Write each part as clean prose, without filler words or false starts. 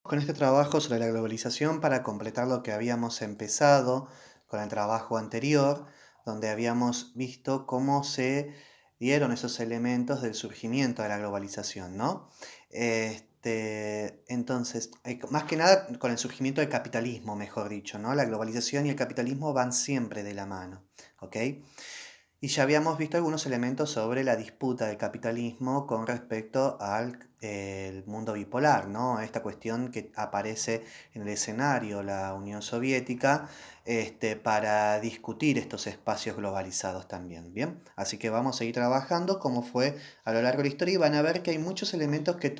Con este trabajo sobre la globalización para completar lo que habíamos empezado con el trabajo anterior, donde habíamos visto cómo se dieron esos elementos del surgimiento de la globalización, ¿no? Entonces, más que nada con el surgimiento del capitalismo, mejor dicho, ¿no? La globalización y el capitalismo van siempre de la mano, ¿ok? Y ya habíamos visto algunos elementos sobre la disputa del capitalismo con respecto al el mundo bipolar, ¿no? Esta cuestión que aparece en el escenario, la Unión Soviética, para discutir estos espacios globalizados también, ¿bien? Así que vamos a ir trabajando como fue a lo largo de la historia y van a ver que hay muchos elementos que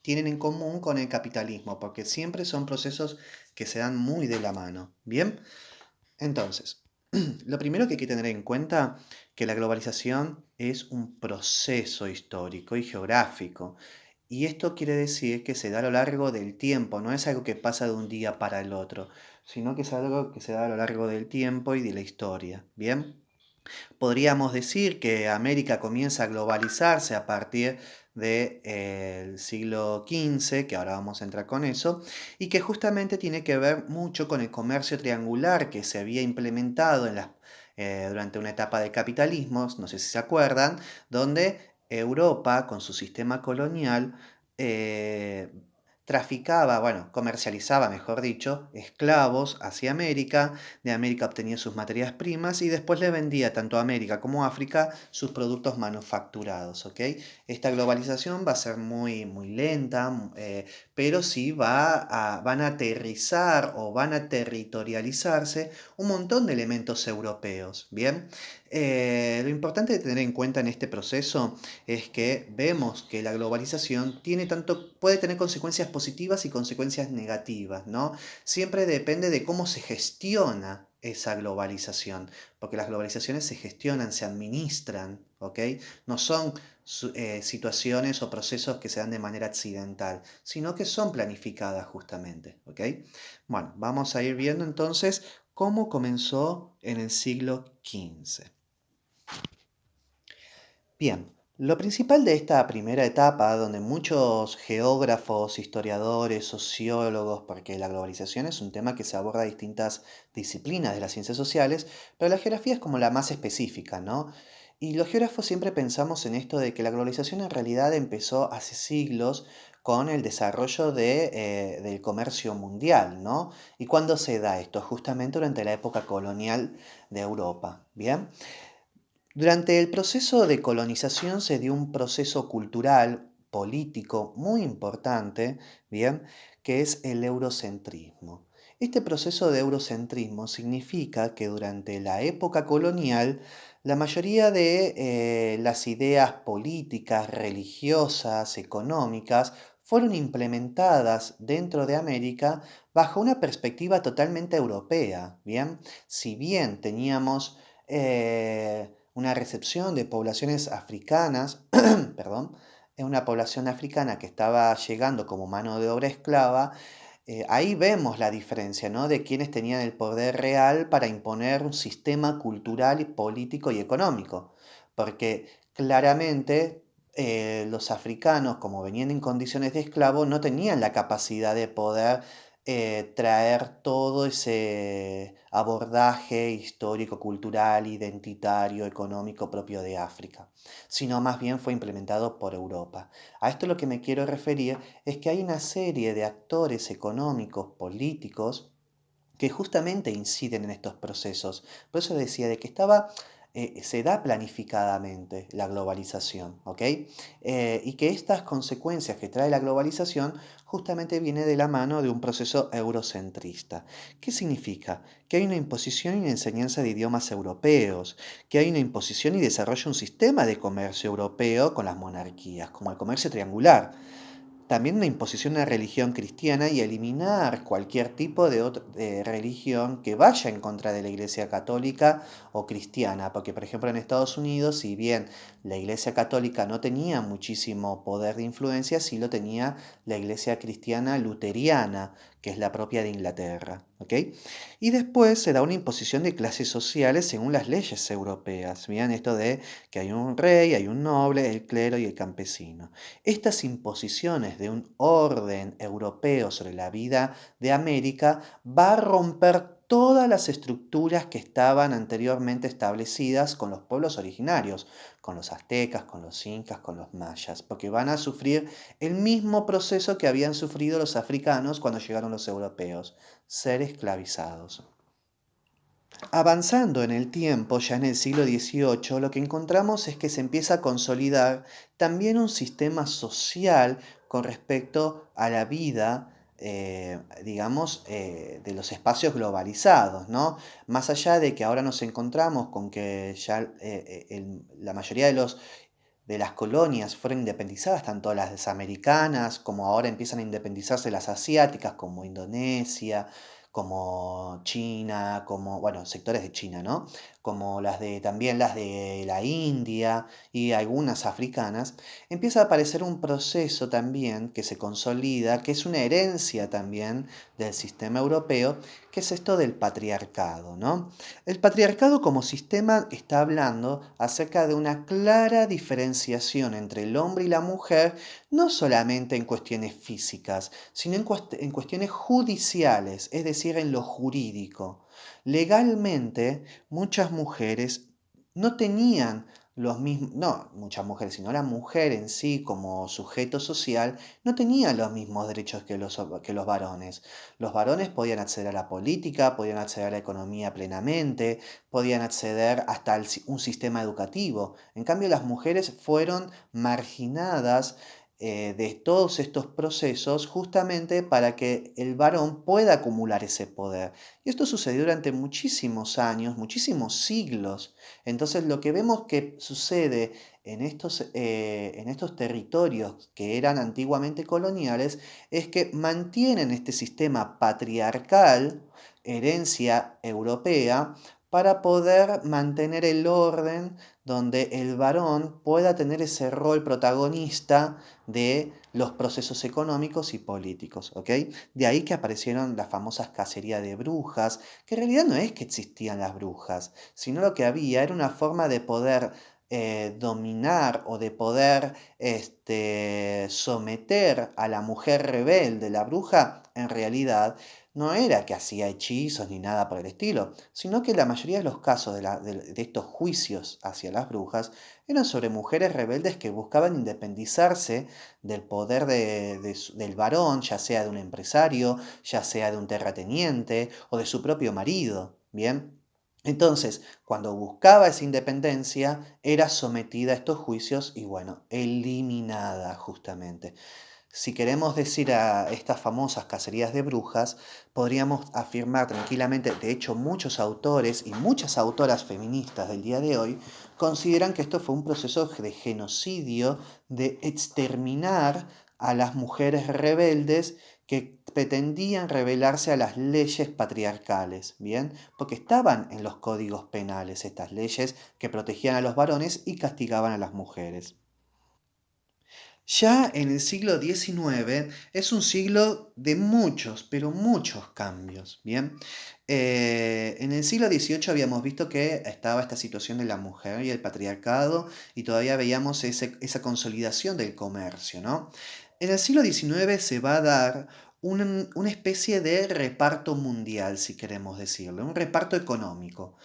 tienen en común con el capitalismo, porque siempre son procesos que se dan muy de la mano, ¿bien? Entonces, lo primero que hay que tener en cuenta que la globalización es un proceso histórico y geográfico. Y esto quiere decir que se da a lo largo del tiempo, no es algo que pasa de un día para el otro, sino que es algo que se da a lo largo del tiempo y de la historia. ¿Bien? Podríamos decir que América comienza a globalizarse a partir del siglo XV, que ahora vamos a entrar con eso, y que justamente tiene que ver mucho con el comercio triangular que se había implementado durante una etapa de capitalismo, no sé si se acuerdan, donde Europa, con su sistema colonial, eh, traficaba, bueno, comercializaba, mejor dicho, esclavos hacia América, de América obtenía sus materias primas y después le vendía tanto a América como a África sus productos manufacturados, ¿ok? Esta globalización va a ser muy, muy lenta, pero sí van a aterrizar o van a territorializarse un montón de elementos europeos, ¿bien? Lo importante de tener en cuenta en este proceso es que vemos que la globalización puede tener consecuencias positivas y consecuencias negativas, ¿no? Siempre depende de cómo se gestiona esa globalización, porque las globalizaciones se gestionan, se administran, ¿ok? No son situaciones o procesos que se dan de manera accidental, sino que son planificadas justamente, ¿ok? Bueno, vamos a ir viendo entonces cómo comenzó en el siglo XV. Bien, lo principal de esta primera etapa, donde muchos geógrafos, historiadores, sociólogos, porque la globalización es un tema que se aborda en distintas disciplinas de las ciencias sociales, pero la geografía es como la más específica, ¿no? Y los geógrafos siempre pensamos en esto de que la globalización en realidad empezó hace siglos con el desarrollo del comercio mundial, ¿no? ¿Y cuándo se da esto? Justamente durante la época colonial de Europa, ¿bien? Durante el proceso de colonización se dio un proceso cultural, político muy importante, ¿bien? Que es el eurocentrismo. Este proceso de eurocentrismo significa que durante la época colonial la mayoría de las ideas políticas, religiosas, económicas, fueron implementadas dentro de América bajo una perspectiva totalmente europea, ¿bien? Si bien teníamos una recepción de poblaciones africanas, perdón, una población africana que estaba llegando como mano de obra esclava, ahí vemos la diferencia, ¿no? De quienes tenían el poder real para imponer un sistema cultural, y político y económico. Porque claramente los africanos, como venían en condiciones de esclavo, no tenían la capacidad de poder traer todo ese abordaje histórico, cultural, identitario, económico propio de África, sino más bien fue implementado por Europa. A esto lo que me quiero referir es que hay una serie de actores económicos, políticos, que justamente inciden en estos procesos. Por eso decía de que se da planificadamente la globalización, ¿ok? Y que estas consecuencias que trae la globalización justamente viene de la mano de un proceso eurocentrista. ¿Qué significa? Que hay una imposición y una enseñanza de idiomas europeos, que hay una imposición y desarrollo de un sistema de comercio europeo con las monarquías, como el comercio triangular. También una imposición de una religión cristiana y eliminar cualquier tipo de religión que vaya en contra de la Iglesia católica o cristiana, porque por ejemplo en Estados Unidos, si bien la Iglesia católica no tenía muchísimo poder de influencia, sí lo tenía la Iglesia cristiana luteriana, que es la propia de Inglaterra, ¿ok? Y después se da una imposición de clases sociales según las leyes europeas. Vean esto de que hay un rey, hay un noble, el clero y el campesino. Estas imposiciones de un orden europeo sobre la vida de América va a romper todas las estructuras que estaban anteriormente establecidas con los pueblos originarios, con los aztecas, con los incas, con los mayas, porque van a sufrir el mismo proceso que habían sufrido los africanos cuando llegaron los europeos, ser esclavizados. Avanzando en el tiempo, ya en el siglo XVIII, lo que encontramos es que se empieza a consolidar también un sistema social con respecto a la vida, digamos, de los espacios globalizados, ¿no? Más allá de que ahora nos encontramos con que ya la mayoría de las colonias fueron independizadas, tanto las americanas como ahora empiezan a independizarse las asiáticas, como Indonesia, como China, como, bueno, sectores de China, ¿no? Como también las de la India y algunas africanas, empieza a aparecer un proceso también que se consolida, que es una herencia también del sistema europeo, que es esto del patriarcado, ¿no? El patriarcado como sistema está hablando acerca de una clara diferenciación entre el hombre y la mujer, no solamente en cuestiones físicas, sino en cuestiones judiciales, es decir, en lo jurídico. Legalmente, muchas mujeres no tenían los mismos, no muchas mujeres, sino la mujer en sí como sujeto social, no tenía los mismos derechos que los varones. Los varones podían acceder a la política, podían acceder a la economía plenamente, podían acceder hasta un sistema educativo. En cambio, las mujeres fueron marginadas de todos estos procesos justamente para que el varón pueda acumular ese poder. Y esto sucedió durante muchísimos años, muchísimos siglos. Entonces lo que vemos que sucede en estos territorios que eran antiguamente coloniales es que mantienen este sistema patriarcal, herencia europea, para poder mantener el orden donde el varón pueda tener ese rol protagonista de los procesos económicos y políticos, ¿ok? De ahí que aparecieron las famosas cacerías de brujas, que en realidad no es que existían las brujas, sino lo que había era una forma de poder dominar o de poder someter a la mujer rebelde. La bruja en realidad no era que hacía hechizos ni nada por el estilo, sino que la mayoría de los casos de estos juicios hacia las brujas eran sobre mujeres rebeldes que buscaban independizarse del poder del varón, ya sea de un empresario, ya sea de un terrateniente o de su propio marido, ¿bien? Entonces, cuando buscaba esa independencia, era sometida a estos juicios y bueno, eliminada justamente. Si queremos decir a estas famosas cacerías de brujas, podríamos afirmar tranquilamente, de hecho muchos autores y muchas autoras feministas del día de hoy consideran que esto fue un proceso de genocidio, de exterminar a las mujeres rebeldes que pretendían rebelarse a las leyes patriarcales, ¿bien? Porque estaban en los códigos penales estas leyes que protegían a los varones y castigaban a las mujeres. Ya en el siglo XIX es un siglo de muchos, pero muchos cambios, ¿bien? En el siglo XVIII habíamos visto que estaba esta situación de la mujer y el patriarcado y todavía veíamos esa consolidación del comercio, ¿no? En el siglo XIX se va a dar una especie de reparto mundial, si queremos decirlo, un reparto económico.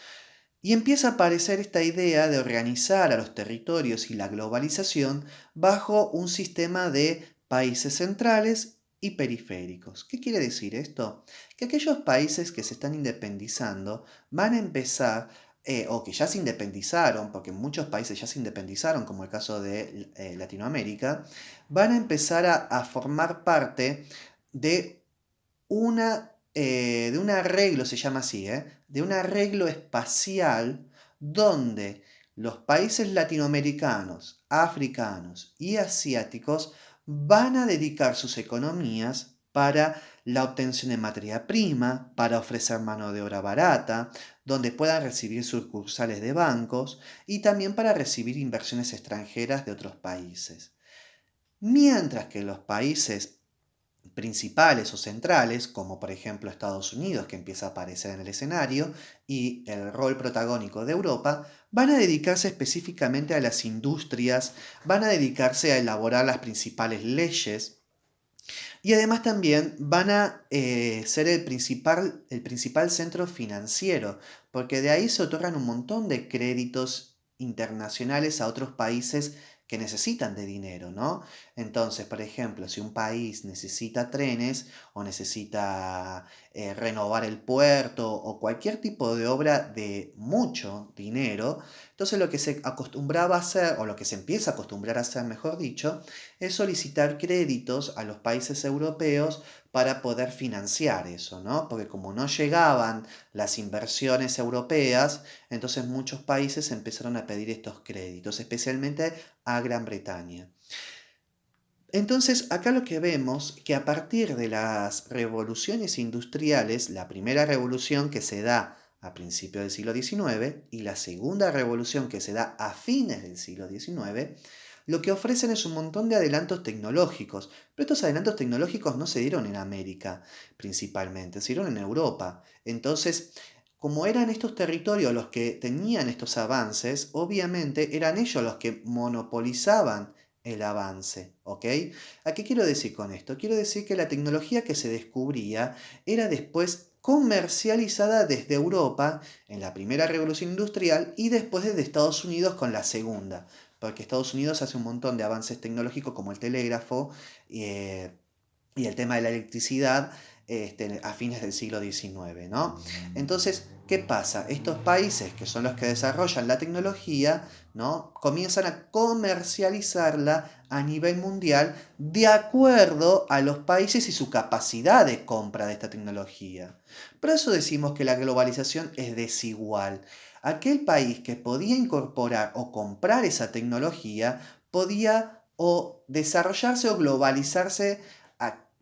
Y empieza a aparecer esta idea de organizar a los territorios y la globalización bajo un sistema de países centrales y periféricos. ¿Qué quiere decir esto? Que aquellos países que se están independizando van a empezar, o que ya se independizaron, porque muchos países ya se independizaron, como el caso de Latinoamérica, van a empezar a formar parte de de un arreglo, se llama así, de un arreglo espacial donde los países latinoamericanos, africanos y asiáticos van a dedicar sus economías para la obtención de materia prima, para ofrecer mano de obra barata, donde puedan recibir sucursales de bancos y también para recibir inversiones extranjeras de otros países. Mientras que los países principales o centrales, como por ejemplo Estados Unidos, que empieza a aparecer en el escenario, y el rol protagónico de Europa, van a dedicarse específicamente a las industrias, van a dedicarse a elaborar las principales leyes, y además también van a ser el principal centro financiero, porque de ahí se otorgan un montón de créditos internacionales a otros países que necesitan de dinero, ¿no? Entonces, por ejemplo, si un país necesita trenes o necesita renovar el puerto o cualquier tipo de obra de mucho dinero, entonces lo que se acostumbraba a hacer, o lo que se empieza a acostumbrar a hacer, mejor dicho, es solicitar créditos a los países europeos para poder financiar eso, ¿no? Porque como no llegaban las inversiones europeas, entonces muchos países empezaron a pedir estos créditos, especialmente a Gran Bretaña. Entonces, acá lo que vemos que a partir de las revoluciones industriales, la primera revolución que se da a principios del siglo XIX y la segunda revolución que se da a fines del siglo XIX, lo que ofrecen es un montón de adelantos tecnológicos, pero estos adelantos tecnológicos no se dieron en América principalmente, se dieron en Europa. Entonces, como eran estos territorios los que tenían estos avances, obviamente eran ellos los que monopolizaban el avance, ¿ok? ¿A qué quiero decir con esto? Quiero decir que la tecnología que se descubría era después comercializada desde Europa en la primera revolución industrial y después desde Estados Unidos con la segunda, porque Estados Unidos hace un montón de avances tecnológicos como el telégrafo eh, y el tema de la electricidad a fines del siglo XIX, ¿no? Entonces, ¿qué pasa? Estos países, que son los que desarrollan la tecnología, ¿no? Comienzan a comercializarla a nivel mundial de acuerdo a los países y su capacidad de compra de esta tecnología. Por eso decimos que la globalización es desigual. Aquel país que podía incorporar o comprar esa tecnología podía o desarrollarse o globalizarse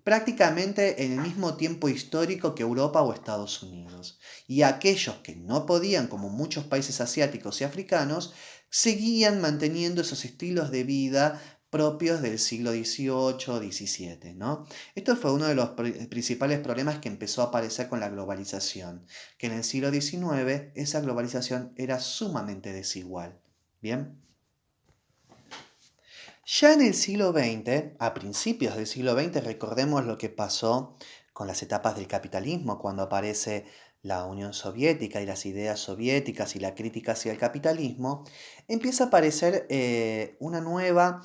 prácticamente en el mismo tiempo histórico que Europa o Estados Unidos. Y aquellos que no podían, como muchos países asiáticos y africanos, seguían manteniendo esos estilos de vida propios del siglo XVIII, XVII, ¿no? Esto fue uno de los principales problemas que empezó a aparecer con la globalización, que en el siglo XIX esa globalización era sumamente desigual. ¿Bien? Ya en el siglo XX, a principios del siglo XX, recordemos lo que pasó con las etapas del capitalismo, cuando aparece la Unión Soviética y las ideas soviéticas y la crítica hacia el capitalismo, empieza a aparecer una nueva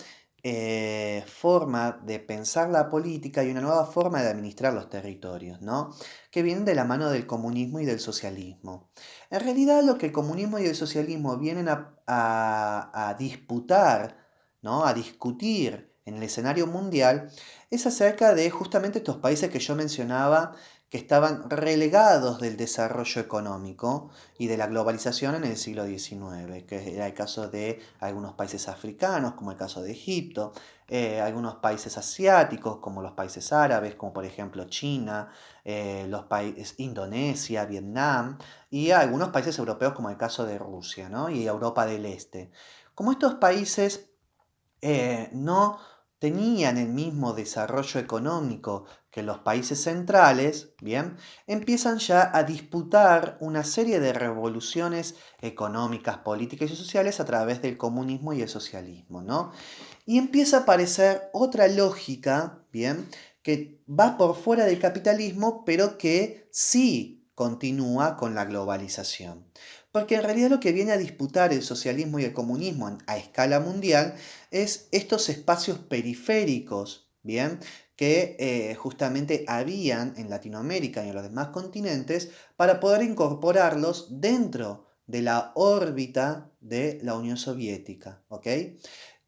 forma de pensar la política y una nueva forma de administrar los territorios, ¿no? Que vienen de la mano del comunismo y del socialismo. En realidad, lo que el comunismo y el socialismo vienen a disputar, ¿no? A discutir en el escenario mundial es acerca de justamente estos países que yo mencionaba que estaban relegados del desarrollo económico y de la globalización en el siglo XIX, que era el caso de algunos países africanos, como el caso de Egipto, algunos países asiáticos, como los países árabes, como por ejemplo China, los países Indonesia, Vietnam, y algunos países europeos, como el caso de Rusia, ¿no? Y Europa del Este. Como estos países no tenían el mismo desarrollo económico que los países centrales, ¿bien? Empiezan ya a disputar una serie de revoluciones económicas, políticas y sociales a través del comunismo y el socialismo, ¿no? Y empieza a aparecer otra lógica, ¿bien? Que va por fuera del capitalismo, pero que sí continúa con la globalización. Porque en realidad lo que viene a disputar el socialismo y el comunismo a escala mundial es estos espacios periféricos, ¿bien? Que justamente habían en Latinoamérica y en los demás continentes para poder incorporarlos dentro de la órbita de la Unión Soviética, ¿ok?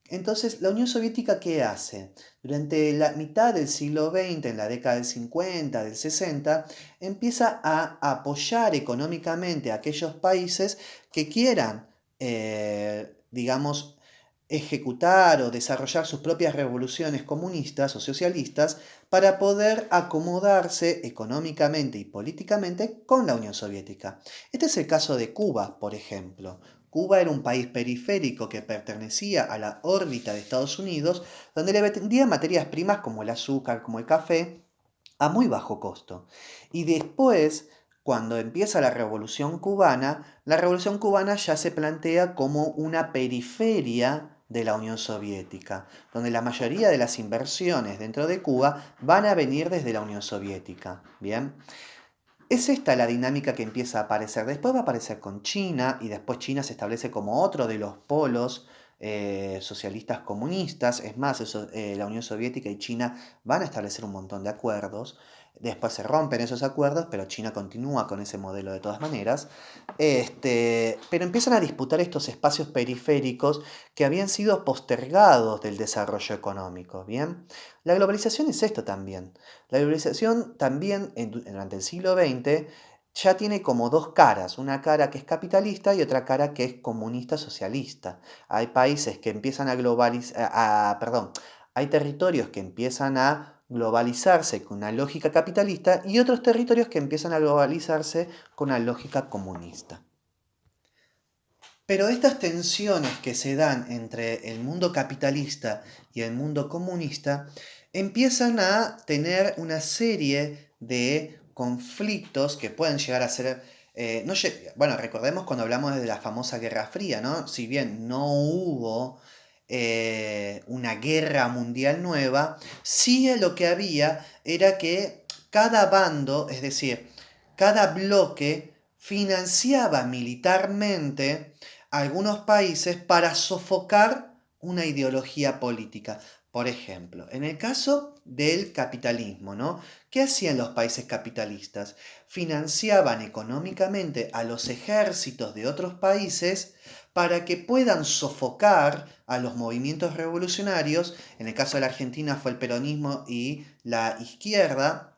Entonces, ¿la Unión Soviética qué hace? Durante la mitad del siglo XX, en la década del 50, del 60, empieza a apoyar económicamente a aquellos países que quieran, digamos, ejecutar o desarrollar sus propias revoluciones comunistas o socialistas para poder acomodarse económicamente y políticamente con la Unión Soviética. Este es el caso de Cuba, por ejemplo. Cuba era un país periférico que pertenecía a la órbita de Estados Unidos, donde le vendían materias primas como el azúcar, como el café, a muy bajo costo. Y después, cuando empieza la Revolución Cubana ya se plantea como una periferia de la Unión Soviética, donde la mayoría de las inversiones dentro de Cuba van a venir desde la Unión Soviética. Bien, es esta la dinámica que empieza a aparecer. Después va a aparecer con China y después China se establece como otro de los polos socialistas comunistas. Es más, la Unión Soviética y China van a establecer un montón de acuerdos. Después se rompen esos acuerdos, pero China continúa con ese modelo de todas maneras. Pero empiezan a disputar estos espacios periféricos que habían sido postergados del desarrollo económico. ¿Bien? La globalización es esto también. La globalización también durante el siglo XX ya tiene como dos caras, una cara que es capitalista y otra cara que es comunista socialista. Hay países que empiezan a globalizar, perdón, hay territorios que empiezan a globalizarse con una lógica capitalista y otros territorios que empiezan a globalizarse con una lógica comunista. Pero estas tensiones que se dan entre el mundo capitalista y el mundo comunista empiezan a tener una serie de conflictos que pueden llegar a ser... bueno, recordemos cuando hablamos de la famosa Guerra Fría, ¿no? Si bien no hubo una guerra mundial nueva, sí lo que había era que cada bando, es decir, cada bloque financiaba militarmente algunos países para sofocar una ideología política. Por ejemplo, en el caso del capitalismo, ¿no? ¿Qué hacían los países capitalistas? Financiaban económicamente a los ejércitos de otros países para que puedan sofocar a los movimientos revolucionarios. En el caso de la Argentina fue el peronismo y la izquierda,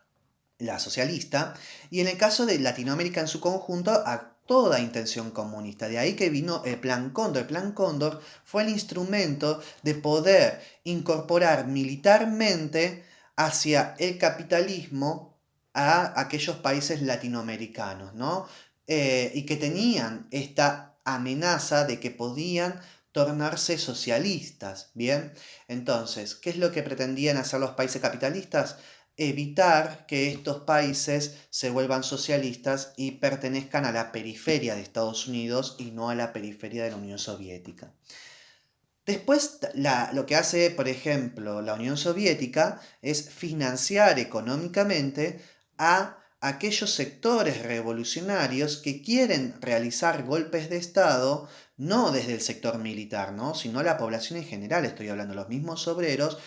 la socialista, y en el caso de Latinoamérica en su conjunto, a toda intención comunista. De ahí que vino el Plan Cóndor. El Plan Cóndor fue el instrumento de poder incorporar militarmente hacia el capitalismo a aquellos países latinoamericanos, ¿no? Y que tenían esta amenaza de que podían tornarse socialistas, ¿bien? Entonces, ¿qué es lo que pretendían hacer los países capitalistas? Evitar que estos países se vuelvan socialistas y pertenezcan a la periferia de Estados Unidos y no a la periferia de la Unión Soviética. Después, lo que hace, por ejemplo, la Unión Soviética es financiar económicamente a aquellos sectores revolucionarios que quieren realizar golpes de Estado, no desde el sector militar, ¿no? Sino la población en general, estoy hablando, los mismos obreros,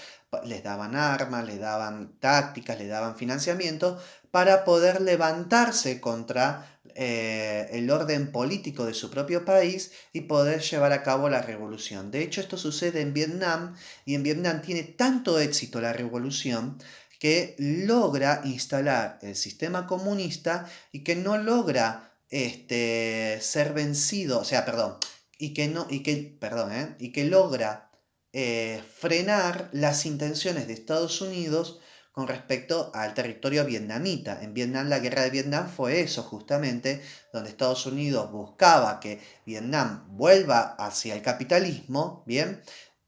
les daban armas, les daban tácticas, les daban financiamiento para poder levantarse contra el orden político de su propio país y poder llevar a cabo la revolución. De hecho, esto sucede en Vietnam y en Vietnam tiene tanto éxito la revolución que logra instalar el sistema comunista y que no logra ser vencido, o sea, perdón, y que logra frenar las intenciones de Estados Unidos con respecto al territorio vietnamita. En Vietnam, la guerra de Vietnam fue eso justamente, donde Estados Unidos buscaba que Vietnam vuelva hacia el capitalismo, ¿bien?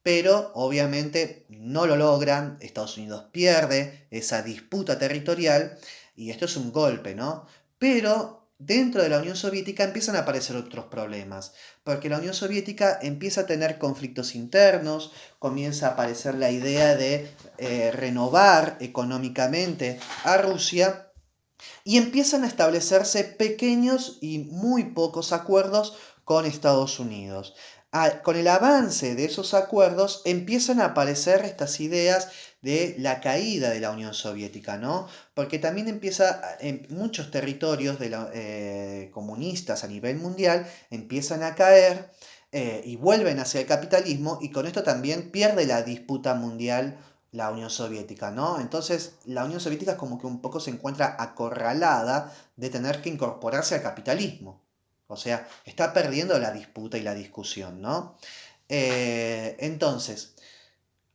Pero obviamente no lo logran, Estados Unidos pierde esa disputa territorial y esto es un golpe, ¿no? Pero dentro de la Unión Soviética empiezan a aparecer otros problemas, porque la Unión Soviética empieza a tener conflictos internos, comienza a aparecer la idea de renovar económicamente a Rusia y empiezan a establecerse pequeños y muy pocos acuerdos con Estados Unidos. Con el avance de esos acuerdos empiezan a aparecer estas ideas de la caída de la Unión Soviética, ¿no? Porque también empieza en muchos territorios comunistas a nivel mundial, empiezan a caer y vuelven hacia el capitalismo y con esto también pierde la disputa mundial la Unión Soviética, ¿no? Entonces la Unión Soviética como que un poco se encuentra acorralada de tener que incorporarse al capitalismo. O sea, está perdiendo la disputa y la discusión, ¿no? Entonces,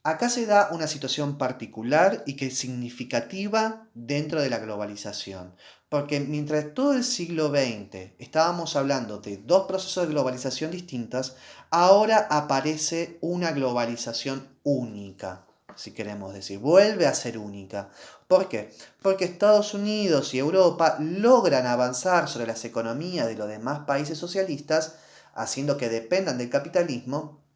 Acá se da una situación particular y que es significativa dentro de la globalización, porque mientras todo el siglo XX estábamos hablando de dos procesos de globalización distintas, ahora aparece una globalización única, si queremos decir, vuelve a ser única. ¿Por qué? Porque Estados Unidos y Europa logran avanzar sobre las economías de los demás países socialistas, haciendo que dependan del capitalismo,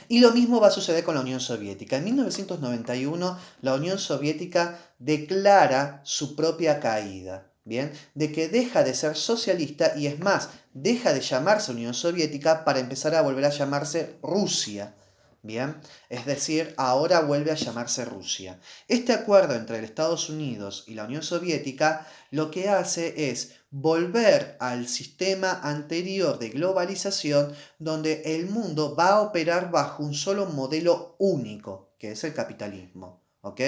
y lo mismo va a suceder con la Unión Soviética. En 1991, la Unión Soviética declara su propia caída, ¿bien? De que deja de ser socialista y es más, deja de llamarse Unión Soviética para empezar a volver a llamarse Rusia. Bien, es decir, ahora vuelve a llamarse Rusia. Este acuerdo entre los Estados Unidos y la Unión Soviética lo que hace es volver al sistema anterior de globalización donde el mundo va a operar bajo un solo modelo único, que es el capitalismo, ¿ok?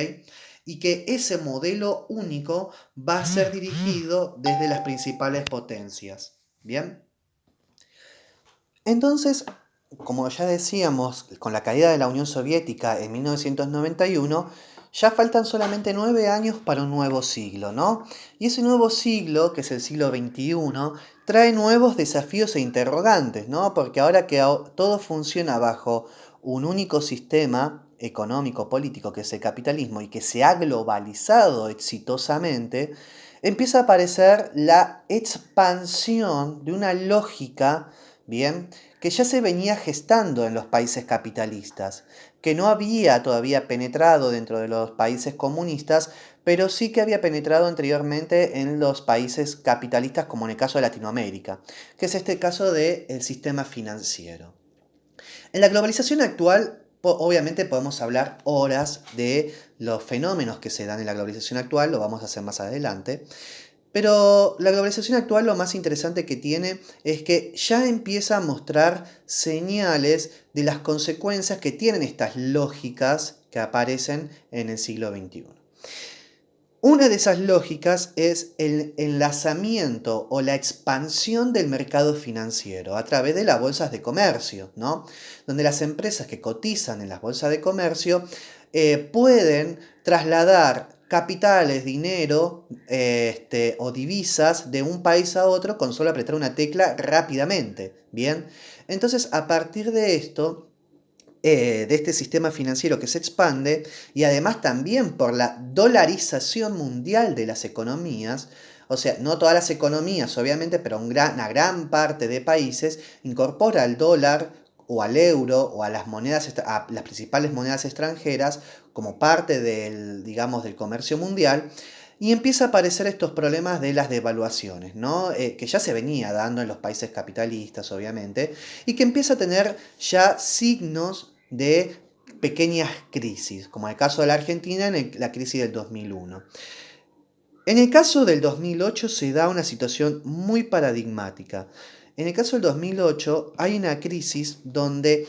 Y que ese modelo único va a ser dirigido desde las principales potencias, ¿bien? Entonces, como ya decíamos, con la caída de la Unión Soviética en 1991, ya faltan solamente 9 años para un nuevo siglo, ¿no? Y ese nuevo siglo, que es el siglo XXI, trae nuevos desafíos e interrogantes, ¿no? Porque ahora que todo funciona bajo un único sistema económico, político, que es el capitalismo, y que se ha globalizado exitosamente, empieza a aparecer la expansión de una lógica, ¿bien? Que ya se venía gestando en los países capitalistas, que no había todavía penetrado dentro de los países comunistas, pero sí que había penetrado anteriormente en los países capitalistas, como en el caso de Latinoamérica, que es este caso del sistema financiero. En la globalización actual, obviamente podemos hablar horas de los fenómenos que se dan en la globalización actual, lo vamos a hacer más adelante, pero la globalización actual lo más interesante que tiene es que ya empieza a mostrar señales de las consecuencias que tienen estas lógicas que aparecen en el siglo XXI. Una de esas lógicas es el enlazamiento o la expansión del mercado financiero a través de las bolsas de comercio, ¿no? Donde las empresas que cotizan en las bolsas de comercio pueden trasladar capitales, dinero o divisas de un país a otro con solo apretar una tecla rápidamente, ¿bien? Entonces, a partir de esto, de este sistema financiero que se expande y además también por la dolarización mundial de las economías, o sea, no todas las economías obviamente, pero una gran parte de países incorpora al dólar o al euro o a las monedas, a las principales monedas extranjeras como parte del, digamos, del comercio mundial. Y empieza a aparecer estos problemas de las devaluaciones, ¿no? Que ya se venía dando en los países capitalistas, obviamente, y que empieza a tener ya signos de pequeñas crisis, como el caso de la Argentina en la crisis del 2001. En el caso del 2008 se da una situación muy paradigmática. En el caso del 2008 hay una crisis donde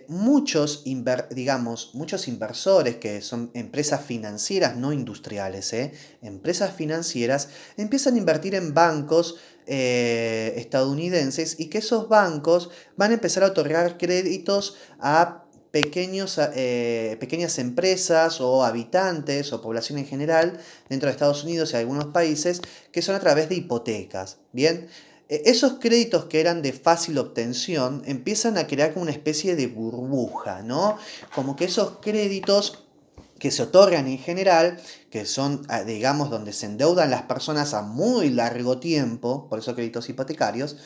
muchos inversores que son empresas financieras, no industriales, empresas financieras, empiezan a invertir en bancos estadounidenses y que esos bancos van a empezar a otorgar créditos a pequeñas empresas o habitantes o población en general dentro de Estados Unidos y algunos países que son a través de hipotecas. Bien, esos créditos que eran de fácil obtención empiezan a crear como una especie de burbuja, ¿no? Como que esos créditos que se otorgan en general, que son, digamos, donde se endeudan las personas a muy largo tiempo, por eso créditos hipotecarios,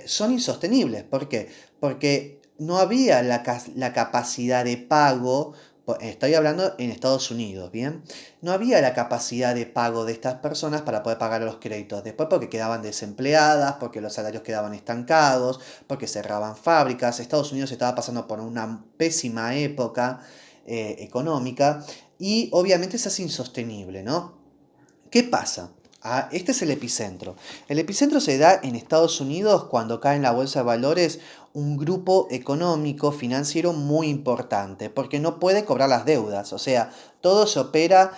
son insostenibles. ¿Por qué? Porque no había la capacidad de pago, estoy hablando en Estados Unidos, ¿bien? No había la capacidad de pago de estas personas para poder pagar los créditos. Después porque quedaban desempleadas, porque los salarios quedaban estancados, porque cerraban fábricas. Estados Unidos estaba pasando por una pésima época económica y obviamente se hace insostenible, ¿no? ¿Qué pasa? Este es el epicentro. El epicentro se da en Estados Unidos cuando cae en la bolsa de valores un grupo económico, financiero muy importante, porque no puede cobrar las deudas. O sea, todo se opera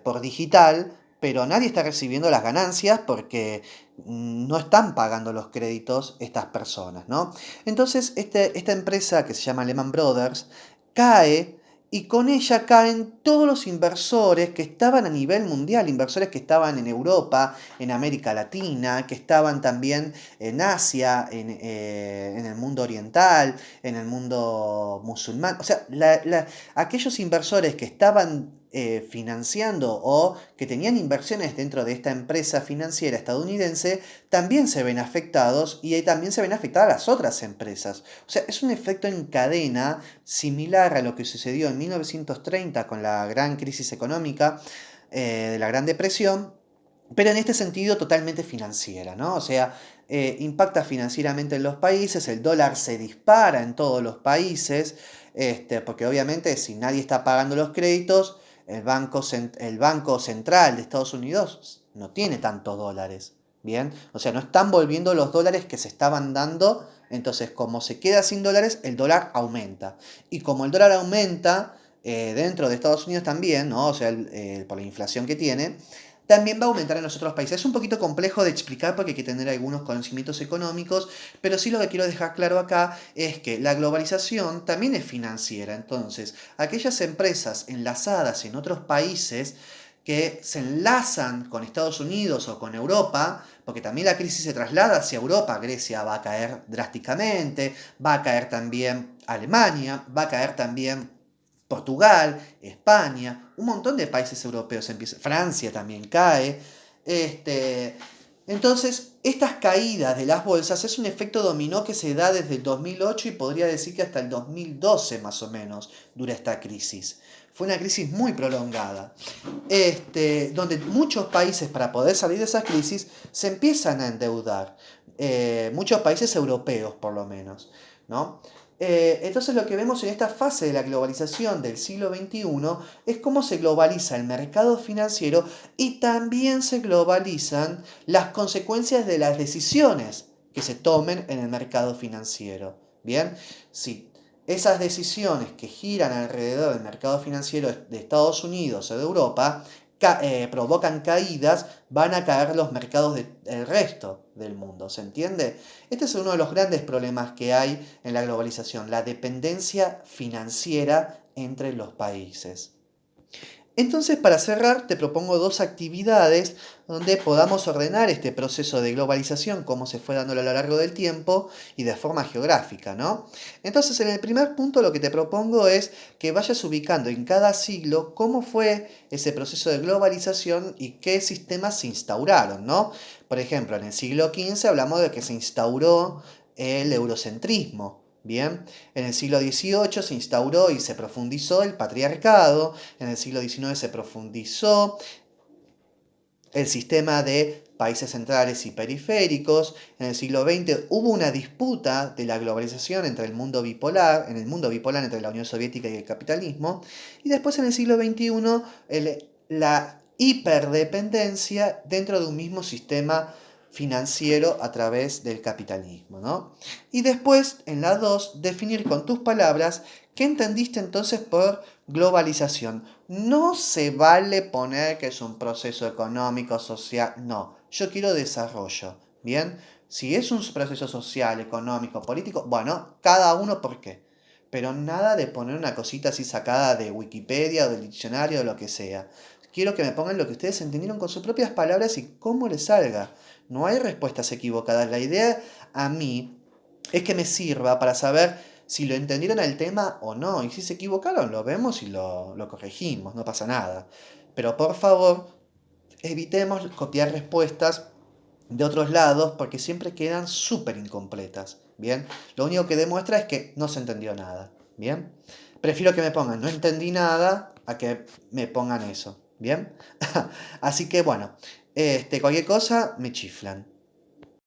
por digital, pero nadie está recibiendo las ganancias porque no están pagando los créditos estas personas, ¿no? Entonces, esta empresa que se llama Lehman Brothers cae y con ella caen todos los inversores que estaban a nivel mundial, inversores que estaban en Europa, en América Latina, que estaban también en Asia, en el mundo oriental, en el mundo musulmán. O sea, aquellos inversores que estaban financiando o que tenían inversiones dentro de esta empresa financiera estadounidense también se ven afectados y también se ven afectadas las otras empresas. O sea, es un efecto en cadena similar a lo que sucedió en 1930 con la gran crisis económica de la Gran Depresión, pero en este sentido totalmente financiera, ¿no? O sea, impacta financieramente en los países, el dólar se dispara en todos los países, porque obviamente si nadie está pagando los créditos, el Banco Central de Estados Unidos no tiene tantos dólares, ¿bien? O sea, no están volviendo los dólares que se estaban dando, entonces como se queda sin dólares, el dólar aumenta. Y como el dólar aumenta, dentro de Estados Unidos también, ¿no? O sea, por la inflación que tiene, también va a aumentar en los otros países. Es un poquito complejo de explicar porque hay que tener algunos conocimientos económicos, pero sí lo que quiero dejar claro acá es que la globalización también es financiera. Entonces, aquellas empresas enlazadas en otros países que se enlazan con Estados Unidos o con Europa, porque también la crisis se traslada hacia Europa, Grecia va a caer drásticamente, va a caer también Alemania, va a caer también Portugal, España, un montón de países europeos empiezan, Francia también cae. Este, entonces, estas caídas de las bolsas es un efecto dominó que se da desde el 2008 y podría decir que hasta el 2012 más o menos dura esta crisis. Fue una crisis muy prolongada, donde muchos países para poder salir de esa crisis se empiezan a endeudar, muchos países europeos por lo menos, ¿no? Entonces lo que vemos en esta fase de la globalización del siglo XXI es cómo se globaliza el mercado financiero y también se globalizan las consecuencias de las decisiones que se tomen en el mercado financiero. Bien, si esas decisiones que giran alrededor del mercado financiero de Estados Unidos o de Europa provocan caídas, van a caer los mercados del resto del mundo, ¿se entiende? Este es uno de los grandes problemas que hay en la globalización, la dependencia financiera entre los países. Entonces, para cerrar, te propongo dos actividades donde podamos ordenar este proceso de globalización, cómo se fue dando a lo largo del tiempo y de forma geográfica, ¿no? Entonces, en el primer punto lo que te propongo es que vayas ubicando en cada siglo cómo fue ese proceso de globalización y qué sistemas se instauraron, ¿no? Por ejemplo, en el siglo XV hablamos de que se instauró el eurocentrismo. Bien, en el siglo XVIII se instauró y se profundizó el patriarcado, en el siglo XIX se profundizó el sistema de países centrales y periféricos, en el siglo XX hubo una disputa de la globalización entre el mundo bipolar, en el mundo bipolar entre la Unión Soviética y el capitalismo, y después en el siglo XXI la hiperdependencia dentro de un mismo sistema financiero a través del capitalismo, ¿no? Y después, en la 2 definir con tus palabras qué entendiste entonces por globalización. No se vale poner que es un proceso económico, social, no. Yo quiero desarrollo, ¿bien? Si es un proceso social, económico, político, bueno, cada uno por qué. Pero nada de poner una cosita así sacada de Wikipedia o del diccionario o lo que sea. Quiero que me pongan lo que ustedes entendieron con sus propias palabras y cómo les salga. No hay respuestas equivocadas. La idea a mí es que me sirva para saber si lo entendieron el tema o no. Y si se equivocaron, lo vemos y lo corregimos, no pasa nada. Pero por favor, evitemos copiar respuestas de otros lados porque siempre quedan súper incompletas. Bien, lo único que demuestra es que no se entendió nada. Bien, prefiero que me pongan no entendí nada a que me pongan eso. Bien, así que bueno, cualquier cosa me chiflan.